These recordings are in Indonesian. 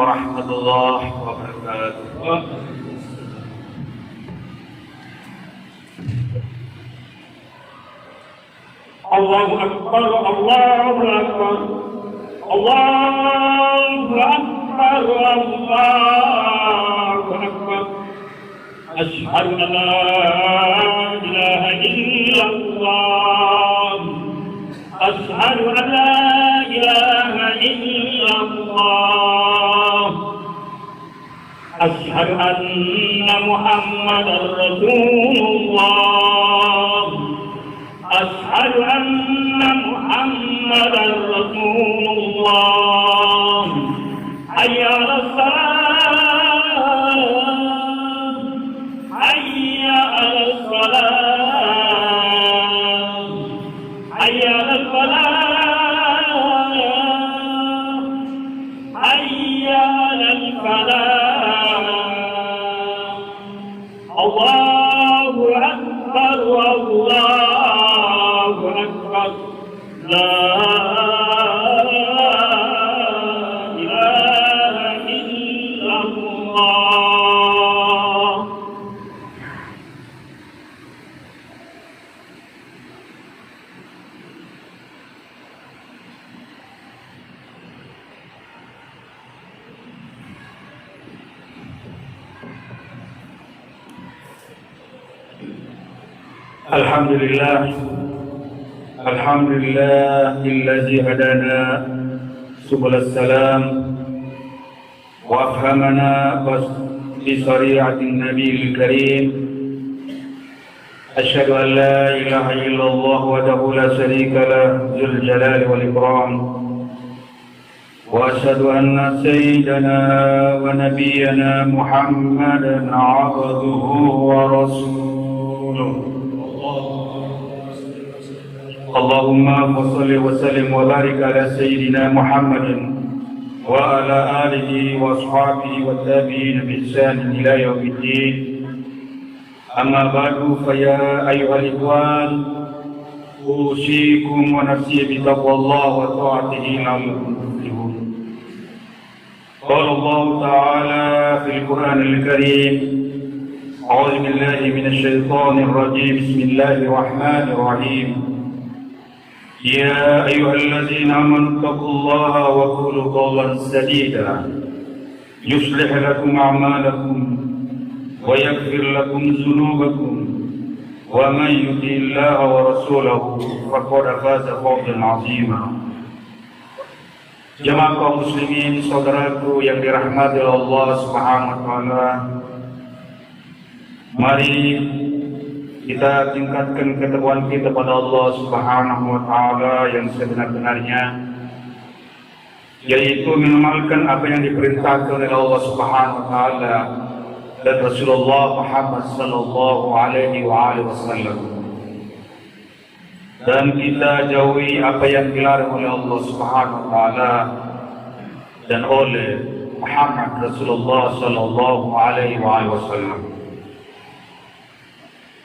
warahmatullahi wabarakatuh. Allahu Akbar, Allahu Akbar, Allahu Akbar, Allahu Akbar. Asyhadu an la ilaha illallah. Asyhadu an la ilaha illallah. Asyhadu anna Muhammadar Rasulullah. أشهد أن محمدا رسول الله. حي على الصلاة، حي على الصلاة، حي على الفلاح، حي على الفلاح. الله أكبر، الله أكبر. لا إله إلا الله. الحمد لله الحمد لله الذي هدانا سبل السلام وأفهمنا بشريعة النبي الكريم. أشهد أن لا إله إلا الله وحده لا شريك له ذو الجلال والإكرام، وأشهد أن سيدنا ونبينا محمدا عبده ورسوله. اللهم صل وسلم وبارك على سيدنا محمد وعلى آله وأصحابه والتابعين بإحسان إلى يوم الدين. أما بعد، فيا أيها الإخوان، أوصيكم ونفسي بتقوى الله وطاعته لعلكم تفلحون. قال الله تعالى في القرآن الكريم: أعوذ بالله من الشيطان الرجيم، بسم الله الرحمن الرحيم. يا أيها الذين آمنوا اتقوا الله وقولوا قولا سديدا يصلح لكم أعمالكم ويغفر لكم ذنوبكم ومن يطع الله ورسوله فقد فاز فوزا عظيما. Jemaah kaum muslimin, saudaraku yang dirahmati Allah Subhanahu wa taala, mari kita tingkatkan ketakwaan kita pada Allah Subhanahu wa taala yang sebenar-benarnya, yaitu mengamalkan apa yang diperintahkan oleh Allah Subhanahu wa taala dan Rasulullah Muhammad sallallahu alaihi wasallam, dan kita jauhi apa yang dilarang oleh Allah Subhanahu wa taala dan oleh Muhammad Rasulullah sallallahu alaihi wasallam.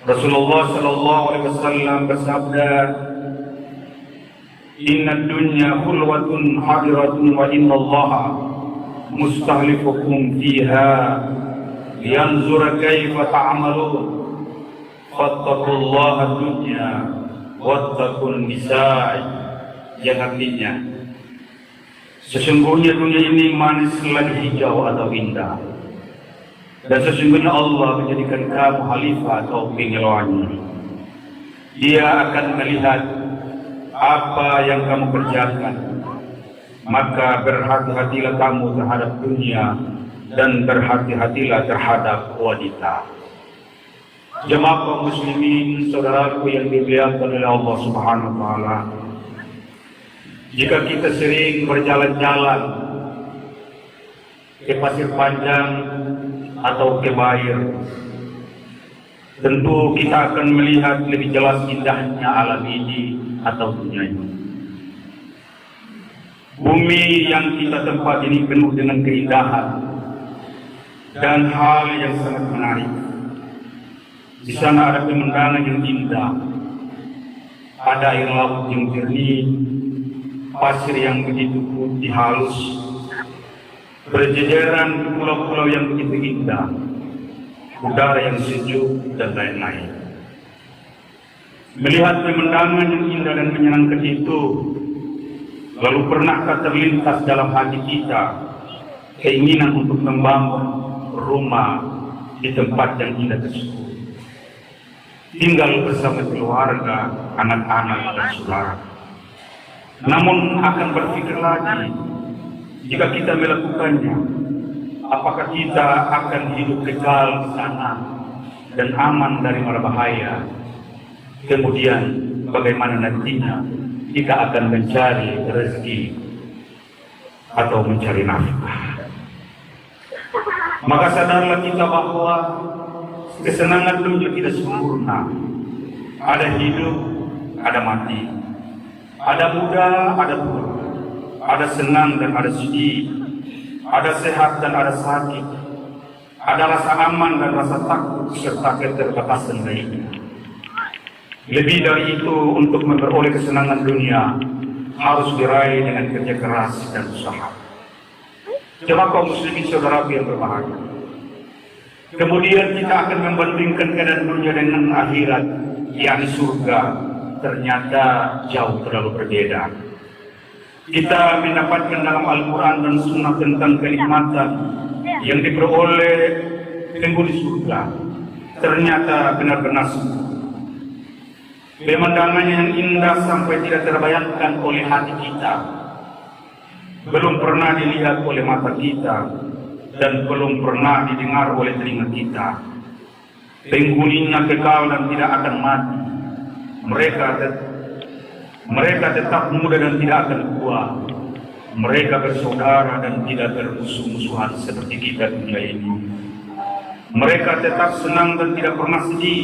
Rasulullah sallallahu alaihi wasallam bersabda, "Inna dunya khulwatun hadiratun wa inna Allaha mustahlifukum fiha liyanzura kaifa ta'malun. Fattaqullaha dunya wattaqun nisa'i." Yang artinya, sesungguhnya dunia ini manis lagi hijau atau indah, dan sesungguhnya Allah menjadikan kamu khalifah atau pengelolanya. Dia akan melihat apa yang kamu kerjakan, maka berhati-hatilah kamu terhadap dunia dan berhati-hatilah terhadap wanita. Jemaah kaum muslimin, saudaraku yang dimuliakan oleh Allah Subhanahu wa taala, jika kita sering berjalan-jalan ke pasir panjang atau ke Bair, tentu kita akan melihat lebih jelas indahnya alam ini atau dunia ini. Bumi yang kita tempat ini penuh dengan keindahan dan hal yang sangat menarik. Di sana ada pemandangan yang indah, ada air laut yang jernih, pasir yang begitu putih halus, berjejeran di pulau-pulau yang begitu indah, udara yang sejuk dan lain-lain. Melihat pemandangan yang indah dan menyenangkan itu, lalu pernahkah terlintas dalam hati kita keinginan untuk membangun rumah di tempat yang indah tersebut, tinggal bersama keluarga, anak-anak dan saudara? Namun akan berpikir lagi, jika kita melakukannya, apakah kita akan hidup kekal di sana dan aman dari mara bahaya? Kemudian bagaimana nantinya kita akan mencari rezeki atau mencari nafkah? Maka sadarlah kita bahwa kesenangan dunia tidak sempurna. Ada hidup, ada mati. Ada muda, ada tua. Ada senang dan ada sedih. Ada sehat dan ada sakit. Ada rasa aman dan rasa takut serta keterbatasan lainnya. Lebih dari itu, untuk memperoleh kesenangan dunia harus diraih dengan kerja keras dan usaha. Jemaah kaum muslimin saudaraku yang berbahagia. Kemudian kita akan membandingkan keadaan dunia dengan akhirat, yakni surga. Ternyata jauh terlalu berbeda. Kita mendapatkan dalam Al-Quran dan Sunnah tentang kenikmatan yang diperoleh penghuni surga. Ternyata benar-benar sempurna. Pemandangannya yang indah sampai tidak terbayangkan oleh hati kita, belum pernah dilihat oleh mata kita, dan belum pernah didengar oleh telinga kita. Penghuninya kekal dan tidak akan mati. Mereka tetap muda dan tidak akan tua. Mereka bersaudara dan tidak bermusuh-musuhan seperti kita dunia ini. Mereka tetap senang dan tidak pernah sedih.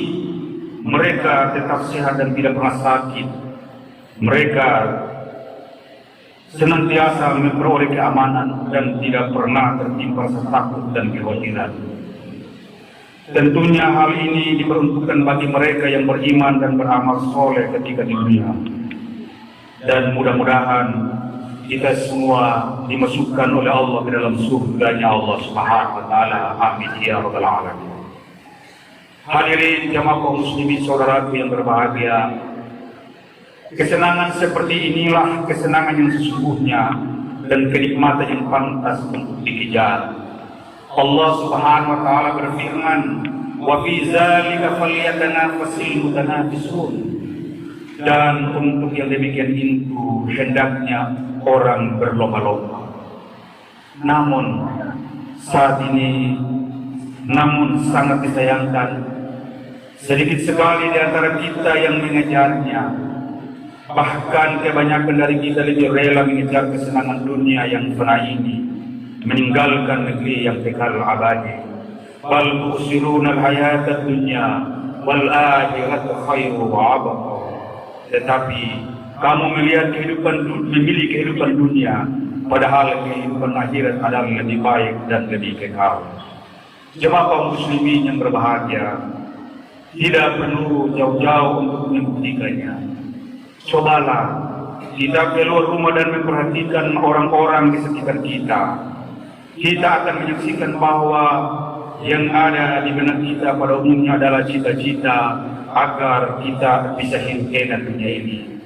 Mereka tetap sehat dan tidak pernah sakit. Mereka senantiasa memperoleh keamanan dan tidak pernah tertimpa rasa takut dan kekhawatiran. Tentunya hal ini diperuntukkan bagi mereka yang beriman dan beramal soleh ketika di dunia. Dan mudah-mudahan kita semua dimasukkan oleh Allah ke dalam surganya Allah Subhanahu wa taala. Amin ya rabbal alamin. Hadirin jamaah kaum muslimin saudaraku yang berbahagia, kesenangan seperti inilah kesenangan yang sesungguhnya dan kenikmatan yang pantas untuk dikejar. Allah Subhanahu wa taala berfirman, "Wa fi dzalika falyatanafasil mutanafisun." Dan untuk yang demikian itu hendaknya orang berlomba-lomba. Namun sangat disayangkan, sedikit sekali di antara kita yang mengejarnya. Bahkan kebanyakan dari kita lebih rela mengejar kesenangan dunia yang fana ini, meninggalkan negeri yang kekal abadi. Bal tusiruna al-hayata dunya wal akhiratu khairu wa abqa. Tetapi kamu memilih kehidupan dunia, padahal kehidupan akhirat adalah lebih baik dan lebih kekal. Jemaah kaum muslimin yang berbahagia, tidak perlu jauh-jauh untuk membuktikannya. Cobalah kita keluar rumah dan memperhatikan orang-orang di sekitar kita. Kita akan menyaksikan bahwa yang ada di benak kita pada umumnya adalah cita-cita agar kita bisa hidup enak dunia ini,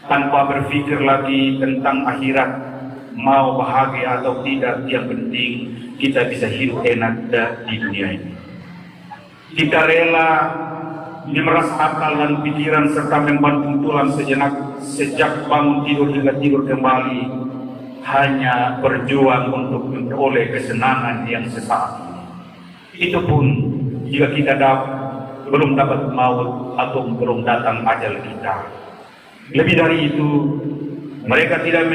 tanpa berpikir lagi tentang akhirat, mau bahagia atau tidak. Yang penting kita bisa hidup enak di dunia ini. Kita rela memeras akal dan pikiran serta membanting tulang sejenak sejak bangun tidur hingga tidur kembali, hanya berjuang untuk memperoleh kesenangan yang sesaat ini. Itu pun jika kita belum dapat maut atau belum datang ajal kita. Lebih dari itu, mereka tidak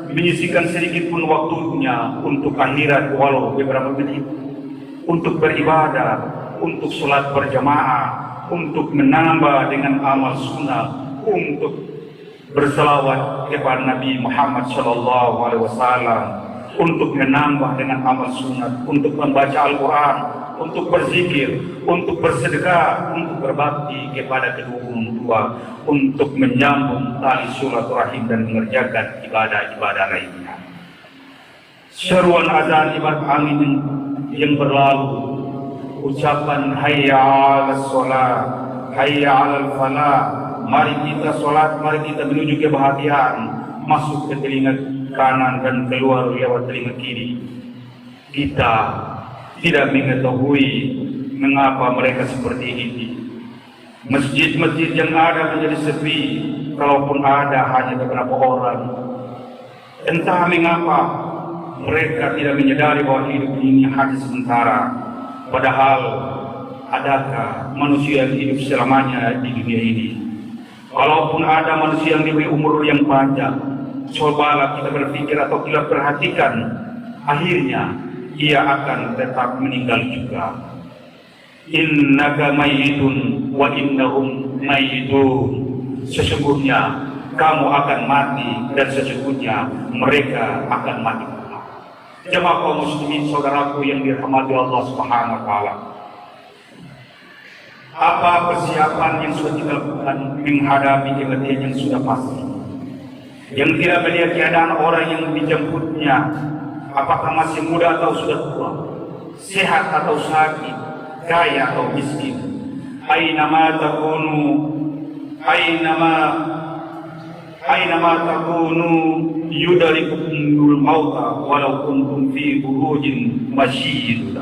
menyisihkan sedikit pun waktunya untuk akhirat walau beberapa menit, untuk beribadah, untuk sholat berjamaah, untuk menambah dengan amal sunnah, untuk berselawat kepada Nabi Muhammad SAW, untuk menambah dengan amal sunnah, untuk membaca Al-Quran, untuk berzikir, untuk bersedekah, untuk berbakti kepada kedua orang tua, untuk menyambung tali silaturahim dan mengerjakan ibadah-ibadah lainnya. Seruan azan ibarat angin yang berlalu. Ucapan hayya 'alas shalah, hayya 'alal falah. Mari kita sholat, mari kita menuju kebahagiaan. Masuk ke telinga kanan dan keluar lewat telinga kiri. Kita tidak mengetahui mengapa mereka seperti ini. Masjid-masjid yang ada menjadi sepi, kalaupun ada hanya beberapa orang. Entah mengapa mereka tidak menyadari bahwa hidup ini hanya sementara. Padahal adakah manusia yang hidup selamanya di dunia ini? Kalaupun ada manusia yang diberi umur yang panjang, cobalah kita berpikir atau kita perhatikan, akhirnya ia akan tetap meninggal juga. Innaka mayyitun wa innahum mayyitun. Sesungguhnya kamu akan mati dan sesungguhnya mereka akan mati. Jemaah kaum muslimin saudaraku yang dirahmati Allah Subhanahu wa taala. Apa persiapan yang sudah kita lakukan menghadapi kematian yang sudah pasti? Yang tidak melihat keadaan orang yang dijemputnya, apakah masih muda atau sudah tua, sehat atau sakit, kaya atau miskin. Aynama takunu yudrikukumul mauta walau kuntum fi burujin masyidun.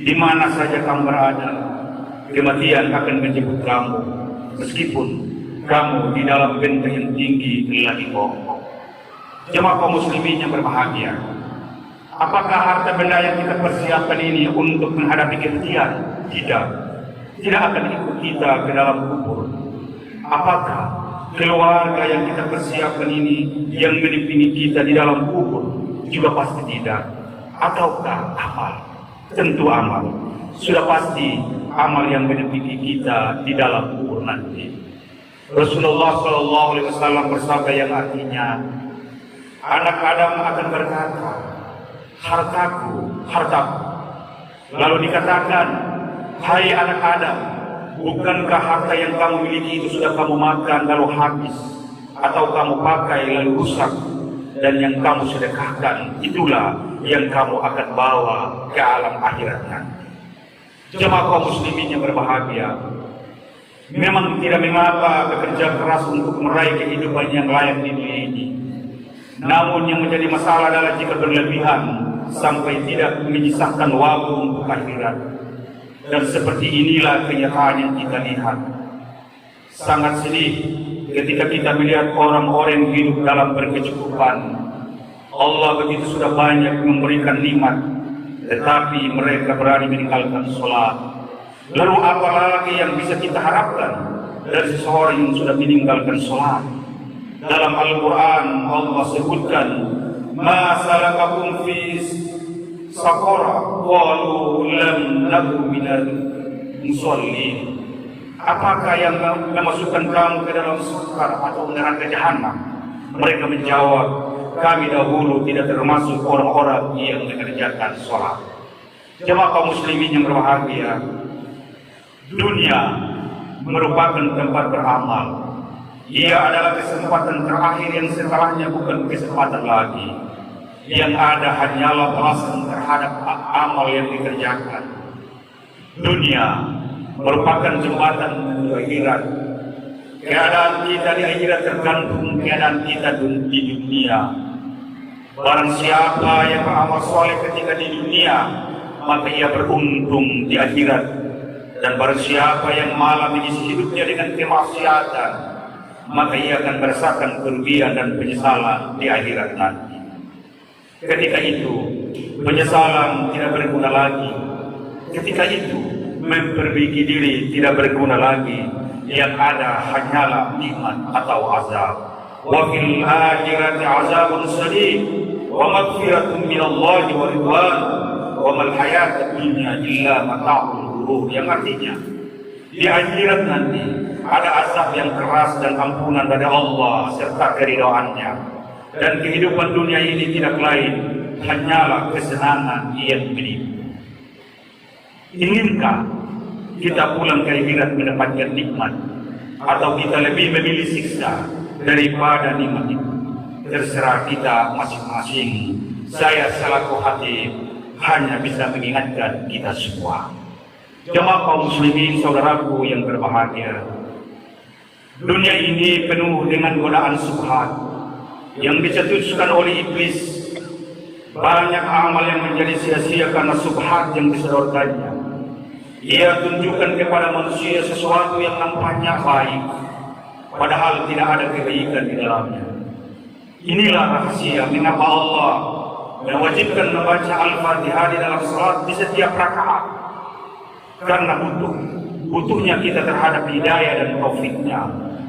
Di mana saja kamu berada, kematian akan menjemput kamu, meskipun kamu di dalam benteng yang tinggi lagi kokoh. Jemaah kaum muslimin yang berbahagia, apakah harta benda yang kita persiapkan ini untuk menghadapi kematian? Tidak akan ikut kita ke dalam kubur. Apakah keluarga yang kita persiapkan ini yang mendampingi kita di dalam kubur? Juga pasti tidak. Ataukah amal? Tentu amal. Sudah pasti amal yang mendampingi kita di dalam kubur nanti. Rasulullah SAW bersabda yang artinya, anak Adam akan berkata, hartaku, hartaku. Lalu dikatakan, hai anak Adam, bukankah harta yang kamu miliki itu sudah kamu makan lalu habis, atau kamu pakai lalu rusak, dan yang kamu sedekahkan itulah yang kamu akan bawa ke alam akhirat nanti. Jemaah kaum muslimin yang berbahagia, memang tidak mengapa bekerja keras untuk meraih kehidupan yang layak di dunia ini. Namun yang menjadi masalah adalah jika berlebihan sampai tidak menyisakan waktu untuk akhirat. Dan seperti inilah kenyataan yang kita lihat. Sangat sedih ketika kita melihat orang-orang hidup dalam berkecukupan. Allah begitu sudah banyak memberikan nikmat, tetapi mereka berani meninggalkan sholat. Lalu apa lagi yang bisa kita harapkan dari seseorang yang sudah meninggalkan sholat? Dalam Al-Quran Allah sebutkan, ma salakakum fi saqara qalu lam naku minal musallin. Apakah yang memasukkan kamu ke dalam sakar atau neraka jahanam? Mereka menjawab, kami dahulu tidak termasuk orang-orang yang mengerjakan sholat. Jemaah kaum muslimin yang berbahagia, dunia merupakan tempat beramal. Ia adalah kesempatan terakhir yang setelahnya bukan kesempatan lagi. Yang ada hanyalah balasan terhadap amal yang dikerjakan. Dunia merupakan jembatan menuju akhirat. Keadaan kita di akhirat tergantung keadaan kita di dunia. Barang siapa yang beramal soleh ketika di dunia, maka ia beruntung di akhirat. Dan barang siapa yang malah mengisi hidupnya dengan kemaksiatan, maka ia akan merasakan kerugian dan penyesalan di akhirat nanti. Ketika itu, penyesalan tidak berguna lagi. Ketika itu, memperbaiki diri tidak berguna lagi. Yang ada hanyalah nikmat atau azab. Wa fil akhirati azabun sadid wa maghfiratun minallahi wa ridwan wa mal hayatud dunya illa mata'ul ghurur. Yang artinya, di akhirat nanti ada azab yang keras dan ampunan dari Allah serta keridhaan-Nya. Dan kehidupan dunia ini tidak lain hanyalah kesenangan yang menipu. Inginkah kita pulang ke akhirat mendapatkan nikmat, atau kita lebih memilih siksa daripada nikmat itu? Terserah kita masing-masing. saya selaku khatib hanya bisa mengingatkan kita semua. Jemaah kaum muslimin, saudaraku yang berbahagia, dunia ini penuh dengan godaan subhat yang dicetuskan oleh iblis. Banyak amal yang menjadi sia-sia karena subhat yang disodorkannya. Ia tunjukkan kepada manusia sesuatu yang nampaknya baik, padahal tidak ada kebaikan di dalamnya. Inilah rahasia mengapa Allah mewajibkan membaca Al-Fatihah di dalam salat di setiap rakaat. Karena butuhnya kita terhadap hidayah dan taufiknya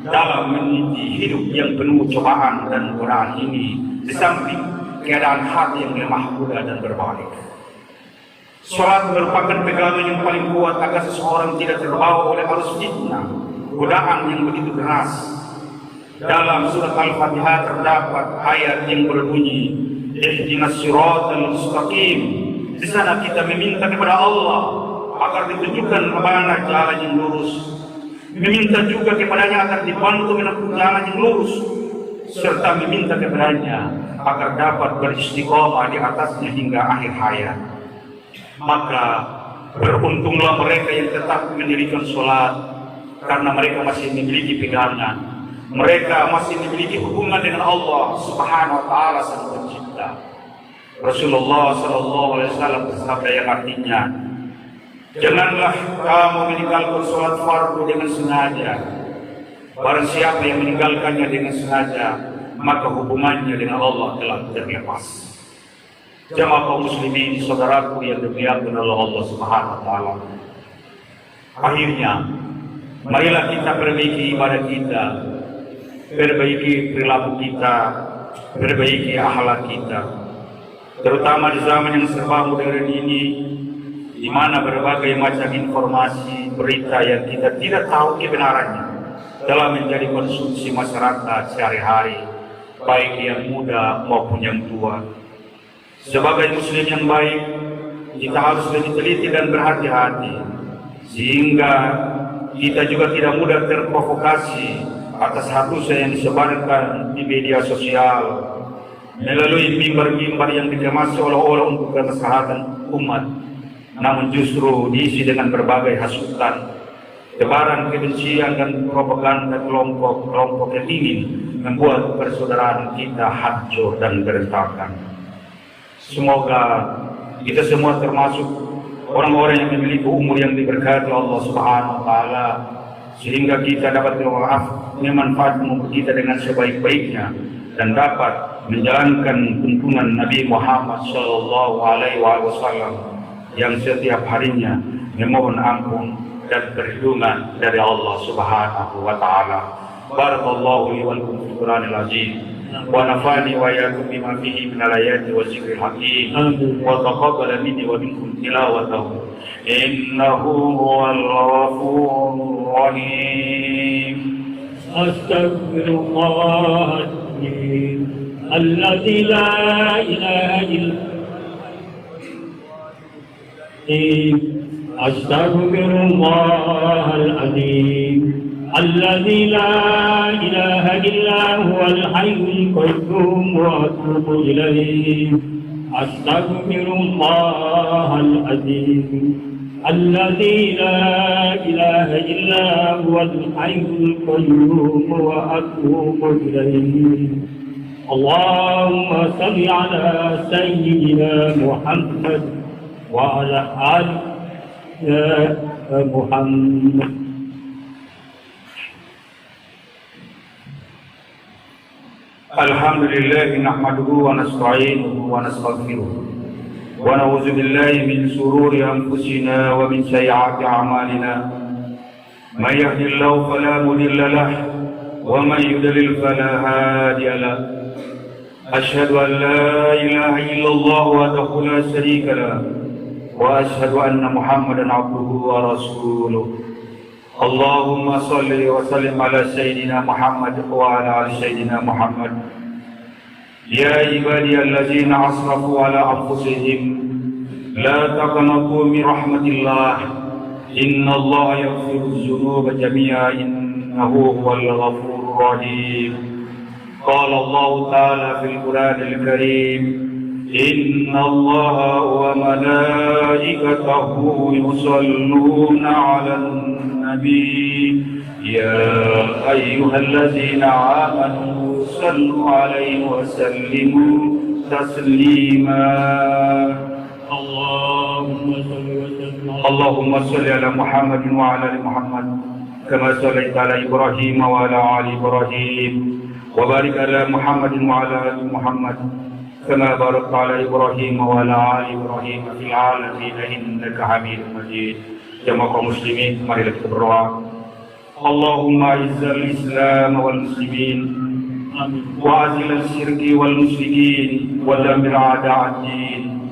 dalam meniti hidup yang penuh cobaan dan godaan ini, di samping keadaan hati yang lemah mudah dan berbalik. Salat merupakan pegangan yang paling kuat agar seseorang tidak terbawa oleh arus fitnah, godaan yang begitu keras. Dalam surat Al-Fatihah terdapat ayat yang berbunyi, Ihdinas siratal mustaqim. Di sana kita meminta kepada Allah agar ditunjukkan kemana jalan yang lurus. Meminta juga kepadanya agar dibantu menempuh jalan yang lurus, serta meminta kepadanya agar dapat beristiqomah di atasnya hingga akhir hayat. Maka beruntunglah mereka yang tetap mendirikan sholat, karena mereka masih memiliki pegangan, mereka masih memiliki hubungan dengan Allah Subhanahu wa Ta'ala Sang Pencipta. Rasulullah SAW bersabda yang artinya, janganlah kamu meninggalkan sholat fardu dengan sengaja. Barang siapa yang meninggalkannya dengan sengaja, maka hubungannya dengan Allah telah terlepas. Jemaah kaum muslimin, saudaraku yang dimuliakan oleh Allah Subhanahu wa Ta'ala. Akhirnya, marilah kita perbaiki ibadah kita, perbaiki perilaku kita, perbaiki akhlak kita. Terutama di zaman yang serba modern ini, di mana berbagai macam informasi, berita yang kita tidak tahu kebenarannya telah menjadi konsumsi masyarakat sehari-hari, baik yang muda maupun yang tua. Sebagai muslim yang baik, kita harus lebih teliti dan berhati-hati, sehingga kita juga tidak mudah terprovokasi atas hatusan yang disebarkan di media sosial melalui mimbar-mimbar yang dikemas seolah-olah untuk kemaslahatan umat, namun justru diisi dengan berbagai hasutan, tebaran kebencian dan propaganda kelompok-kelompok yang ingin membuat persaudaraan kita hancur dan berantakan. Semoga kita semua termasuk orang-orang yang memiliki umur yang diberkati Allah Subhanahu wa Ta'ala, sehingga kita dapat memanfaatkan umur kita dengan sebaik-baiknya dan dapat menjalankan tuntunan Nabi Muhammad SAW yang setiap harinya memohon ampun dan perlindungan dari Allah Subhanahu wa Ta'ala. Barakallahu li wa lakum fil Qur'anil azim wa nafani wa iyyakum bima fihi min al-ayati wa dzikril hakim wa taqabbal minni wa minkum tilawatahu innahu huwal ghafurur rahim. Astaghfirullahaladzim alladzi la ilaha illa Astaghfirullahaladzim alladzi la ilaha illa huwal hayyul qayyum wa atubu ilaih. Astaghfirullahaladzim alladzi la ilaha illa huwal hayyul qayyum wa atubu ilaih. Allahumma salli ala sayyidina Muhammad wa ala ali Muhammad. Alhamdulillah nahmaduhu wa nasta'inuhu wa nastaghfiruh wa na'udzu billahi min shururi anfusina wa min sayyiati a'malina. May yahdihillahu fala mudilla lahu wa may yudlil fala hadiya lahu. Asyhadu an la ilaha illallah wahdahu la syarika lahu wa asyhadu anna Muhammadan abduhu wa rasuluh. Allahumma salli wa sallim ala sayyidina Muhammad wa ala ali sayyidina Muhammad. Ya ibadiyallazina asrafu ala anfusihim la taqnatu min rahmatillah innallaha yaghfiru dzunuba jami'a innahu huwal ghafurur rahim. Qala Allah ta'ala fil Qur'anil Karim إن الله وملائكته يصلون على النبي يا أيها الذين آمنوا صلوا عليه وسلموا تسليما اللهم صل على محمد وعلى آل محمد كما صليت على إبراهيم وعلى آل إبراهيم وبارك على محمد وعلى آل محمد كما باركت على إبراهيم وعلى آل إبراهيم في العالمين إنك حميد مجيد. Jamaah muslimin, marilah kita berdoa. Allahumma izzal Islam wal muslimin wa azil al-syirki wal musyrikin wa damir a'da' ad-din.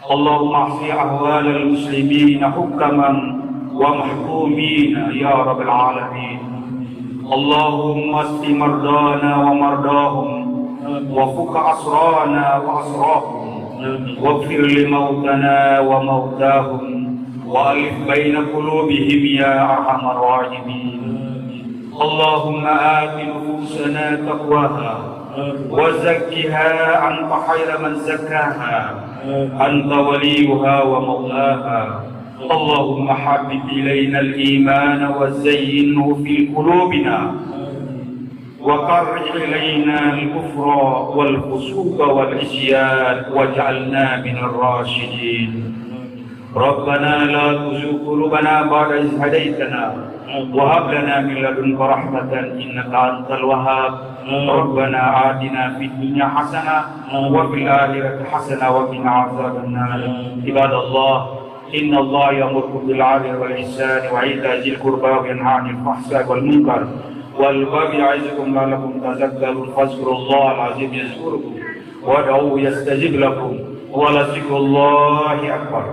Allahumma ahsi ahwal al-muslimin hukaman wa mahkumin ya rabbal alamin. Allahumma asti mardana wa mardahum وفك أسرانا وأسراهم واغفر لموتنا وموتاهم وألف بين قلوبهم يا أرحم الراحمين. اللهم آت نفوسنا تقواها وزكها أنت خير من زكاها أنت وليها ومولاها. اللهم حبب إلينا الإيمان وزينه في قلوبنا وكره إلينا الكفر والفسوق والعصيان واجعلنا من الراشدين. ربنا لا تزغ قلوبنا بعد إذ هديتنا وهب لنا من لدنك رحمة إنك أنت الوهاب. ربنا آتنا في الدنيا حسنة وفي الآخرة حسنة وقنا عذاب النار. عباد الله إن الله يأمركم بالعدل والإحسان وإيتاء ذي القربى وينهى عن الفحشاء والمنكر والبغي يعظكم لعلكم تذكرون. فاذكروا الله العظيم يذكركم وادعوه يستجب لكم ولذكر الله أكبر.